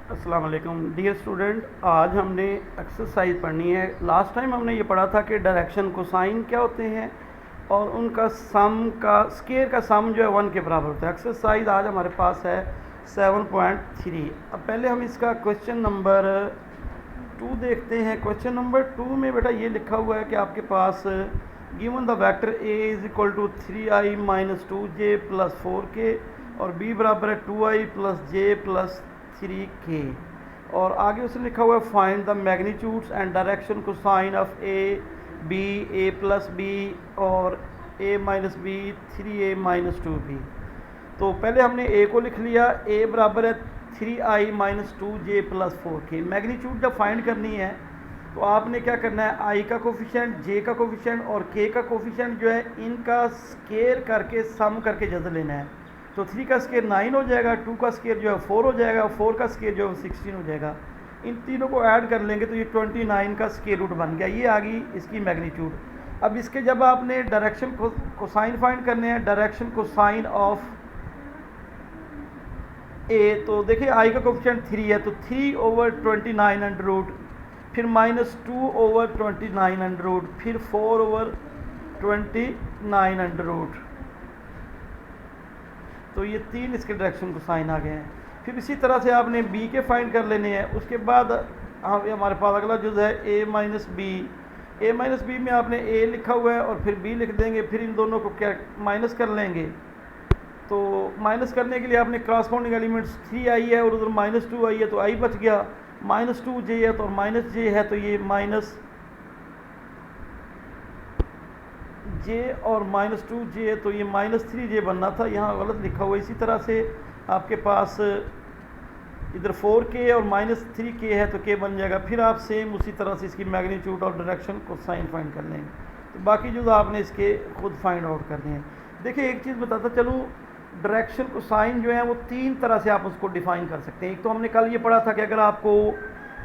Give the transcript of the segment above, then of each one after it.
अस्सलाम वालेकुम dear student. आज हमने एक्सरसाइज पढ़नी है। लास्ट टाइम हमने ये पढ़ा था कि डायरेक्शन कोसाइन क्या होते हैं और उनका सम का स्केयर का सम जो है 1 के बराबर होता है। एक्सरसाइज आज हमारे पास है 7.3। अब पहले हम इसका क्वेश्चन नंबर 2 देखते हैं। क्वेश्चन नंबर 2 में बेटा ये लिखा हुआ है कि आपके पास given the vector a is equal to 3i minus 2j plus 4k और b बराबर है 2i plus j plus 3k और आगे उसने लिखा हुआ है find the magnitudes and direction cosine of a b a plus b और a minus b 3a minus 2b। तो पहले हमने a को लिख लिया, a बराबर है 3i minus 2j plus 4k। Magnitude जब फाइंड करनी है तो आपने क्या करना है, i का कोफिशिएंट, j का कोफिशिएंट और k का कोफिशिएंट जो है इनका स्केयर करके सम करके जज लेना है। तो 3 का स्केयर 9 हो जाएगा, 2 का स्केयर जो है 4 हो जाएगा, 4 का स्केयर जो है 16 हो जाएगा। इन तीनों को ऐड कर लेंगे तो ये 29 का स्केयर रूट बन गया। ये आ गई इसकी मैग्नीट्यूड। अब इसके जब आपने डायरेक्शन कोसाइन फाइंड करने हैं, डायरेक्शन कोसाइन ऑफ ए, तो देखिए आई का कोफिशिएंट 3 है तो 3 ओवर 29 अंडर रूट, फिर माइनस 2 ओवर 29 अंडर रूट, फिर 4 ओवर 29 अंडर रूट। तो ये 3 इसके डायरेक्शन कोसाइन आ गए हैं। फिर इसी तरह से आपने b के फाइंड कर लेने हैं। उसके बाद हमारे पास अगला जुज़ है a minus b. a minus b में आपने a लिखा हुआ है और फिर b लिख देंगे, फिर इन दोनों को क्या माइनस कर लेंगे। तो माइनस करने के लिए आपने क्रॉसपाउंडिंग एलिमेंट्स 3 आई है और उधर माइनस 2 आई है तो i बच गया, माइनस 2j है तो माइनस j है तो ये माइनस j और माइनस 2j है तो ये माइनस 3j बनना था, यहाँ गलत लिखा हुआ है। इसी तरह से आपके पास इधर 4k और माइनस 3k है तो k बन जाएगा। फिर आप सेम उसी तरह से इसकी मैग्नीट्यूड और डायरेक्शन को साइन फाइंड कर लेंगे। तो बाकी जो आपने इसके खुद फाइंड आउट करने हैं। देखिए एक चीज़ बताता चलूँ, डायरेक्शन को साइन जो है वो 3 तरह से आप उसको डिफ़ाइन कर सकते हैं। एक तो हमने कल ये पढ़ा था कि अगर आपको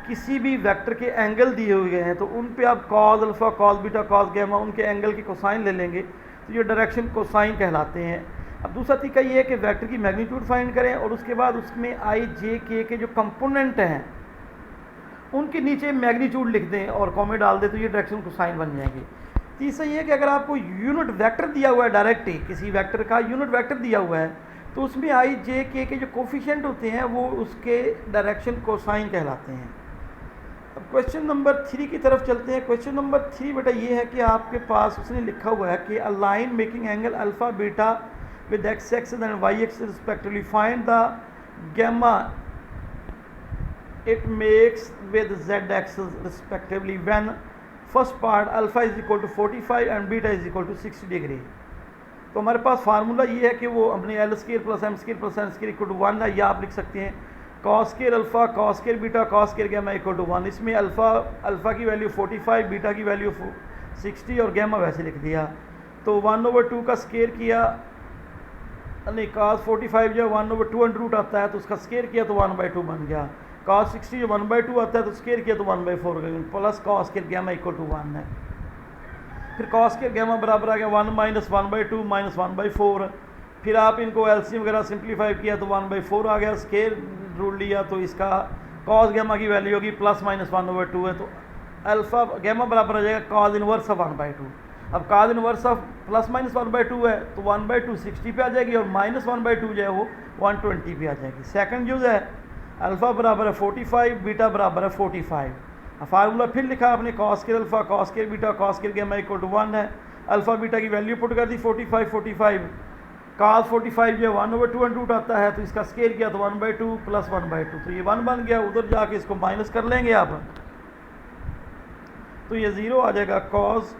किसी भी वेक्टर के एंगल दिए हुए हैं तो उन पे आप cos alpha, cos beta, cos gamma उनके एंगल के कोसाइन ले लेंगे तो ये डायरेक्शन कोसाइन कहलाते हैं। अब दूसरा तरीका ये है कि वेक्टर की मैग्नीट्यूड फाइंड करें और उसके बाद उसमें आई जे के जो कंपोनेंट हैं उनके नीचे मैग्नीट्यूड लिख दें और कॉमे डाल दें तो ये डायरेक्शन कोसाइन बन जाएंगे। तीसरा ये है कि अगर आपको यूनिट वेक्टर दिया हुआ है, डायरेक्ट ही किसी वेक्टर का यूनिट वेक्टर दिया हुआ है तो उसमें आई जे के जो कोफिशिएंट होते हैं वो उसके डायरेक्शन कोसाइन कहलाते हैं। अब क्वेश्चन नंबर 3 की तरफ चलते हैं। क्वेश्चन नंबर 3 बेटा ये है कि आपके पास उसने लिखा हुआ है कि a line making angle alpha beta with x axis and y axis respectively find the gamma it makes with z axis respectively when first part alpha is equal to 45 and beta is equal to 60 degree. तो हमारे पास formula ये है कि वो अपने l square plus m square plus n square equal to 1 है, या आप लिख सकते हैं cos square alpha cos square beta cos square gamma equal to 1। इसमें अल्फ़ा की वैल्यू 45, बीटा की वैल्यू 60 और गैमा वैसे लिख दिया। तो 1/2 का स्केयर किया, नहीं कॉस 45 जो 1/2 अंडर रूट आता है तो उसका स्केयर किया तो 1/2 बन गया। कॉस 60 जो 1/2 आता है तो स्केयर किया तो 1/4 plus cos square gamma equal to 1 है। फिर कॉस स्केयर गैमा बराबर आ गया 1 माइनस 1/2 माइनस 1/4। फिर आप इनको एलसीएम वगैरह सिंप्लीफाई किया तो 1/4 आ गया। स्केयर रूल लिया तो इसका कॉस गैमा की वैल्यू होगी प्लस माइनस 1/2 है तो अल्फ़ा गैमा बराबर आ जाएगा कॉस इनवर्स ऑफ 1/2। अब cos inverse of plus minus 1/2 है तो 1/2 60 पे आ जाएगी और माइनस 1/2 जो है वो 120 पे आ जाएगी। सेकंड यूज़ है अल्फ़ा बराबर है 45, बीटा बराबर है 45। फार्मूला फिर लिखा आपने cos square alpha cos square beta cos square gamma equal to 1 है। अल्फ़ा बीटा की वैल्यू पुट कर दी 45 कॉस 45 जो 1/2 अंडर रूट आता है तो इसका स्केयर किया तो 1/2 प्लस 1/2 तो ये 1 बन गया। उधर जाके इसको माइनस कर लेंगे आप तो ये 0 आ जाएगा, कॉस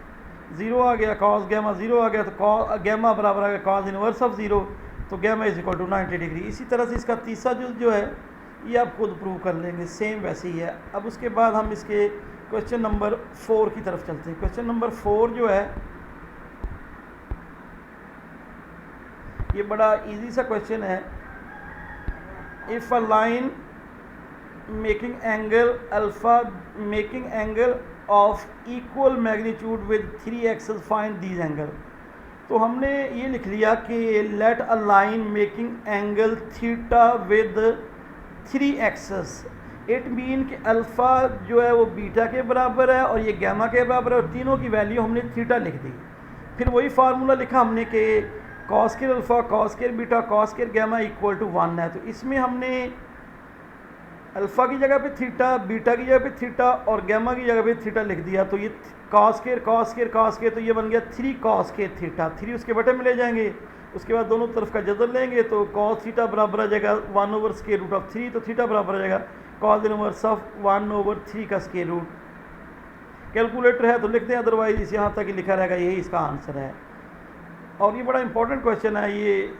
0 आ गया, कॉस गैमा 0 आ गया तो गैमा बराबर आ गया कॉस इनवर्स ऑफ 0 तो gamma is equal to 90 degree. इसी तरह से इसका तीसरा जुज़ जो है ये आप खुद प्रूव कर लेंगे, सेम वैसे ही है। अब उसके बाद हम इसके क्वेश्चन नंबर 4 की तरफ चलते हैं। क्वेश्चन नंबर 4 जो है ये बड़ा इजी सा क्वेश्चन है। If a line making angle alpha making angle of equal magnitude with 3 axes find these angle. तो हमने ये लिख लिया कि let a line making angle theta with 3x, it mean कि अल्फ़ा जो है वो बीटा के बराबर है और ये गैमा के बराबर है, और तीनों की वैल्यू हमने थीटा लिख दी। फिर वही फार्मूला लिखा हमने कि cos square alpha cos square beta cos square gamma equal to 1 है। तो इसमें हमने अल्फ़ा की जगह पे थीटा, बीटा की जगह पे थीटा और गैमा की जगह पे थीटा लिख दिया। तो ये cos square cos square cos square, तो ये बन गया 3 कॉस स्क्वायर थीटा। 3 उसके बटे में ले जाएंगे, उसके बाद दोनों तरफ का जदर लेंगे, तो कॉस थीटा बराबर आ जाएगा 1/√3। तो थीटा बराबर आ जाएगा कॉस इनवर्स ऑफ 1/3 का स्क्वायर रूट। कैलकुलेटर है तो लिखते हैं, अदरवाइज इस यहाँ तक ही लिखा रहेगा, यही इसका आंसर है। और ये बड़ा इंपॉर्टेंट क्वेश्चन है ये।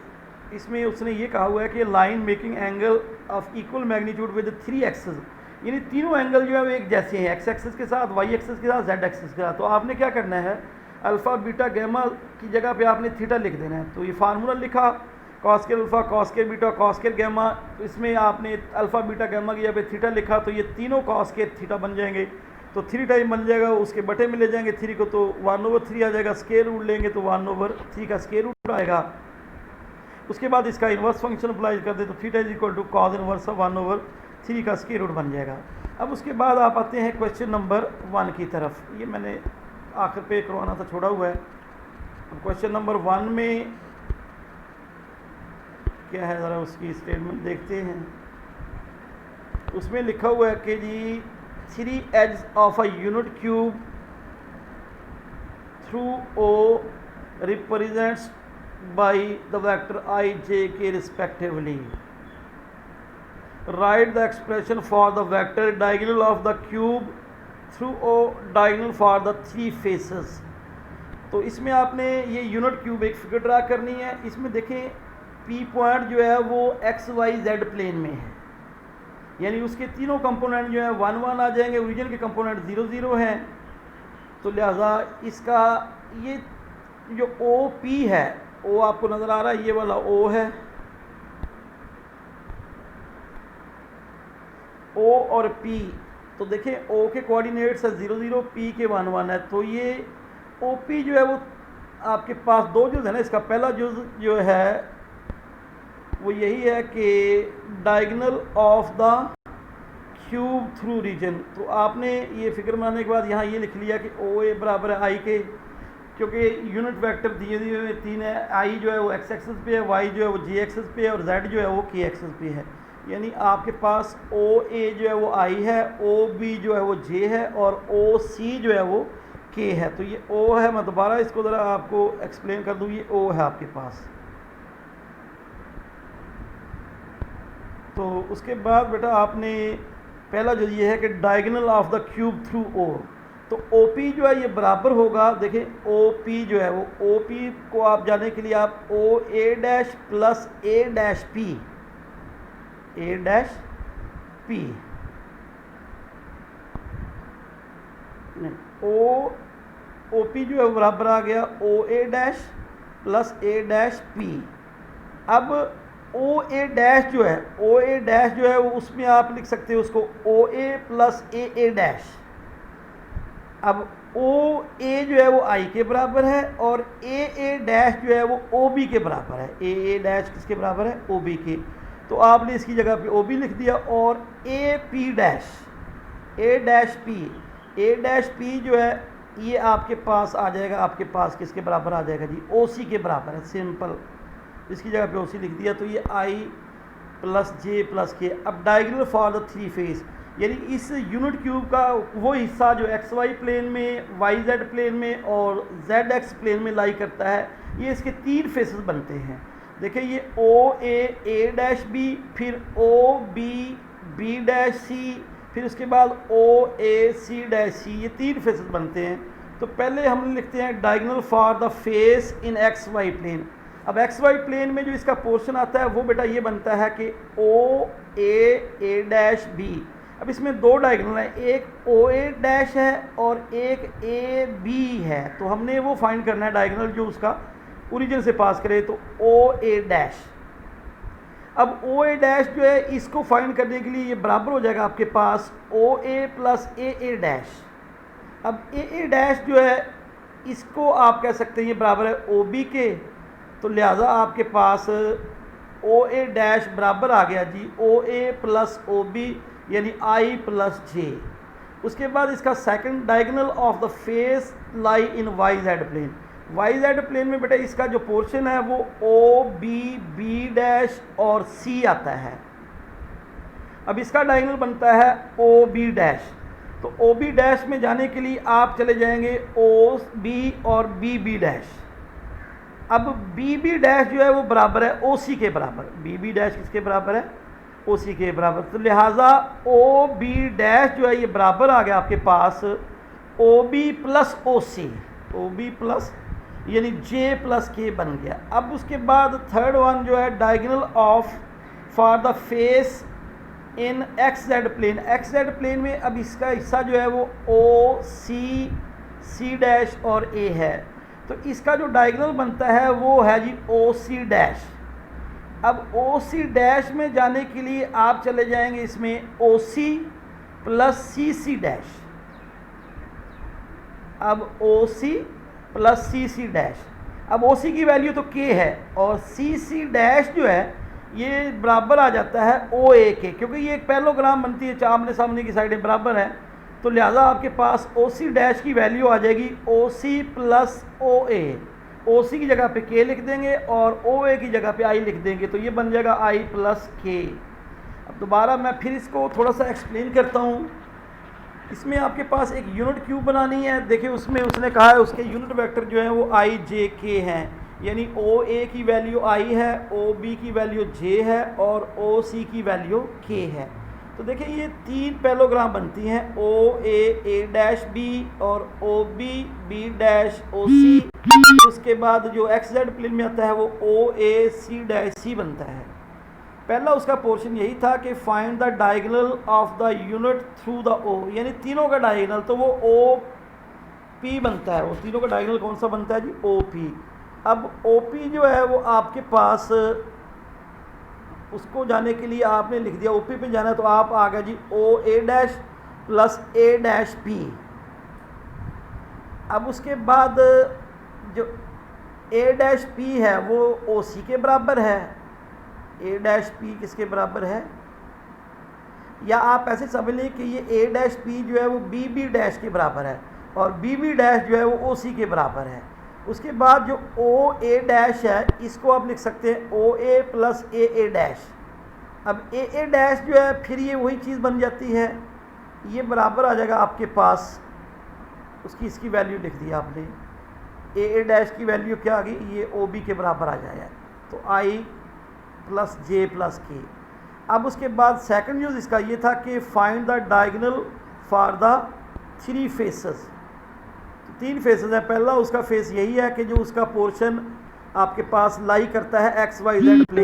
इसमें उसने ये कहा हुआ है कि line making angle of equal magnitude with 3 axes, यानी तीनों एंगल जो है वो एक जैसे हैं, एक्स एक्सिस के साथ, वाई एक्सिस के साथ, जेड एक्सिस के साथ। तो आपने क्या करना है, अल्फ़ा बीटा गैमा की जगह पे आपने थीटा लिख देना है। तो ये फार्मूला लिखा cos square alpha cos square beta cos square gamma, तो इसमें आपने अल्फ़ा बीटा गैमा की जगह पे थीटा लिखा, तो ये तीनों कॉस स्क्वायर थीटा बन जाएंगे। तो 3 टाइम बन जाएगा, उसके बटे में ले जाएंगे 3 को, तो 1/3 आ जाएगा। स्क्वायर रूट लेंगे तो 1/3 का स्क्वायर रूट आएगा। उसके बाद इसका इन्वर्स फंक्शन अप्लाई कर दे तो theta is equal to cos inverse of 1/3 का स्क्वायर रूट बन जाएगा। अब उसके बाद आप आते हैं क्वेश्चन नंबर 1 की तरफ। ये मैंने आखिर पे करवाना था, छोड़ा हुआ है। क्वेश्चन नंबर 1 में क्या है, ज़रा उसकी स्टेटमेंट देखते हैं। उसमें लिखा हुआ है कि जी 3 edges of a unit cube through O represents by the vector I, J, K respectively. Write the expression for the vector diagonal of the cube through O diagonal for the 3 faces. तो इसमें आपने ये unit cube एक figure draw करनी है। इसमें देखें P point जो है वो एक्स वाई जेड प्लेन में है, यानी उसके तीनों कंपोनेंट जो है 1 1 आ जाएंगे, ओरिजिन के कंपोनेंट 0 0 हैं। तो लिहाजा इसका ये जो ओ पी है, ओ आपको नज़र आ रहा है, ये वाला ओ है, ओ और पी। तो देखें ओ के कोऑर्डिनेट्स है 0 0, पी के 1 1 है। तो ये ओ पी जो है वो आपके पास दो जुज़ है ना। इसका पहला जुज़ जो है वो यही है कि diagonal of the cube through origin. तो आपने ये फिगर बनाने के बाद यहाँ ये लिख लिया कि ओ ए बराबर है आई के, क्योंकि यूनिट वेक्टर दिए हुए 3 है। आई जो है वो एक्स एक्सिस पे है, वाई जो है वो जी एक्सिस पे है, और जेड जो है वो के एक्सिस पे है। यानी आपके पास ओ ए जो है वो आई है, ओ बी जो है वो जे है, और ओ सी जो है वो के है। तो ये ओ है, मैं दोबारा इसको ज़रा आपको एक्सप्लेन कर दूँ। ये ओ है आपके पास। तो उसके बाद बेटा आपने पहला जो ये है कि diagonal of the cube through O, तो ओ पी जो है ये बराबर होगा। देखें ओ पी जो है वो, ओ पी को आप जाने के लिए आप ओ ए डैश प्लस ए डैश पी, ए डैश पी, ओ पी जो है बराबर आ गया ओ ए डैश प्लस ए डैश पी। अब ओ ए डैश जो है, ओ ए डैश जो है वो उसमें आप लिख सकते हो उसको ओ ए प्लस ए डैश। अब ओ ए जो है वो आई के बराबर है, और ए डैश जो है वो ओ बी के बराबर है। ए डैश किसके बराबर है, ओ बी के। तो आपने इसकी जगह पे ओ बी लिख दिया, और A P dash, A dash P, A dash P जो है ये आपके पास आ जाएगा, आपके पास किसके बराबर आ जाएगा जी, ओ सी के बराबर है। सिंपल, इसकी जगह पे ओ सी लिख दिया। तो ये आई प्लस जे प्लस के। अब डायगोनल फॉर द 3 फेस, यानी इस यूनिट क्यूब का वो हिस्सा जो एक्स वाई प्लेन में, वाई जेड प्लेन में और जेड एक्स प्लेन में लाई करता है, ये इसके 3 फेसेस बनते हैं। देखिए ये ओ ए डैश बी, फिर ओ बी डैश सी, फिर उसके बाद ओ ए सी डैश सी, ये 3 फेसेस बनते हैं। तो पहले हम लिखते हैं diagonal for the face in x y plane. अब एक्स वाई प्लेन में जो इसका पोर्शन आता है वो बेटा ये बनता है कि ओ ए डैश बी। अब इसमें 2 डायगोनल है, एक ओ ए डैश है और एक ए बी है। तो हमने वो फाइंड करना है डायगोनल जो उसका ओरिजिन से पास करे, तो ओ ए डैश। अब ओ ए डैश जो है इसको फाइंड करने के लिए ये बराबर हो जाएगा आपके पास ओ ए प्लस ए डैश। अब ए डैश जो है इसको आप कह सकते हैं ये बराबर है ओ बी के। तो लिहाजा आपके पास ओ ए डैश बराबर आ गया जी ओ ए प्लस ओ बी यानी आई प्लस जे। उसके बाद इसका second diagonal of the face lie in y z plane. Y z plane में बेटा इसका जो पोर्शन है वो ओ बी बी डैश और सी आता है। अब इसका डायगोनल बनता है ओ बी डैश। तो ओ बी डैश में जाने के लिए आप चले जाएंगे ओ बी और बी बी डैश। अब बी बी डैश जो है वो बराबर है ओ सी के बराबर। बी बी डैश किसके बराबर है? ओ सी के बराबर। तो लिहाजा ओ बी डैश जो है ये बराबर आ गया आपके पास ओ बी प्लस ओ सी। ओ बी प्लस यानी जे प्लस के बन गया। अब उसके बाद थर्ड वन जो है diagonal of for the face in x z plane. X z plane में अब इसका हिस्सा जो है वो ओ सी सी डैश और ए है। तो इसका जो डायगोनल बनता है वो है जी ओ सी डैश। अब ओ सी डैश में जाने के लिए आप चले जाएंगे इसमें ओ सी प्लस सी सी डैश। अब ओ सी प्लस सी सी डैश। अब ओ सी की वैल्यू तो के है और सी सी डैश जो है ये बराबर आ जाता है ओ ए के, क्योंकि ये एक पैरेललोग्राम बनती है, आमने सामने की साइडें बराबर हैं। तो लिहाजा आपके पास ओ सी डैश की वैल्यू आ जाएगी ओ सी प्लस ओ ए। ओ सी की जगह पे के लिख देंगे और ओ ए की जगह पे आई लिख देंगे, तो ये बन जाएगा आई प्लस के। अब दोबारा मैं फिर इसको थोड़ा सा एक्सप्लेन करता हूँ। इसमें आपके पास एक यूनिट क्यूब बनानी है। देखिए उसमें उसने कहा है उसके यूनिट वेक्टर जो है वो आई जे के हैं, यानी ओ ए की वैल्यू आई है, ओ बी की वैल्यू जे है और ओ सी की वैल्यू के है। तो देखिए ये तीन पैरेललोग्राम बनती हैं ओ ए डैश बी और O B B dash O C. उसके बाद जो एक्स जेड प्लेन में आता है वो ओ ए सी डैश सी बनता है। पहला उसका पोर्शन यही था कि find the diagonal of the unit through the O, यानी तीनों का डायगोनल, तो वो ओ पी बनता है। वो तीनों का डायगोनल कौन सा बनता है जी? O P. अब ओ पी जो है वो आपके पास उसको जाने के लिए आपने लिख दिया ओ पी पे जाना है, तो आप आ गया जी ओ ए डैश प्लस ए डैश पी। अब उसके बाद जो ए डैश पी है वो ओ सी के बराबर है। ए डैश पी किसके बराबर है? या आप ऐसे समझ लें कि ये ए डैश पी जो है वो बी बी डैश के बराबर है और बी बी डैश जो है वो ओ सी के बराबर है। उसके बाद जो ओ ए डैश है इसको आप लिख सकते हैं ओ ए प्लस ए डैश। अब ए डैश जो है फिर ये वही चीज़ बन जाती है, ये बराबर आ जाएगा आपके पास उसकी इसकी वैल्यू लिख दी आपने। ए डैश की वैल्यू क्या आ गई? ये ओ बी के बराबर आ जाएगा, तो आई प्लस जे प्लस के। अब उसके बाद सेकंड यूज़ इसका ये था कि find the diagonal for the three faces. तीन फेसेस है। पहला उसका फेस यही है कि जो उसका पोर्शन आपके पास लाई करता है एक्स वाई जेड प्लेन,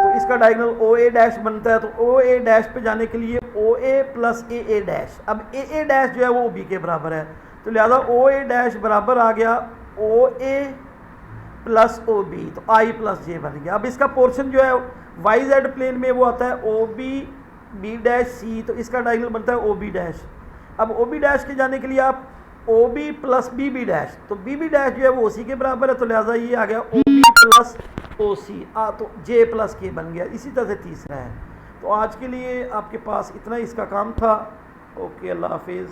तो इसका डायगोनल ओ ए डैश बनता है। तो ओ ए डैश पे जाने के लिए ओ ए प्लस ए डैश। अब ए डैश जो है वो बी के बराबर है, तो लिहाजा ओ ए डैश बराबर आ गया ओ ए प्लस ओ बी, तो आई प्लस जे बन गया। अब इसका पोर्शन जो है वाई जेड प्लेन में वो आता है ओ बी बी डैश सी, तो इसका डायगोनल बनता है ओ बी डैश। अब ओ बी डैश के जाने के लिए आप O B plus B B dash, तो बी बी डैश जो है वो ओ सी के बराबर है, तो लिहाजा ये आ गया ओ बी प्लस ओ सी, तो जे प्लस के बन गया। इसी तरह से तीसरा है। तो आज के लिए आपके पास इतना इसका काम था। ओके, अल्लाह हाफिज़।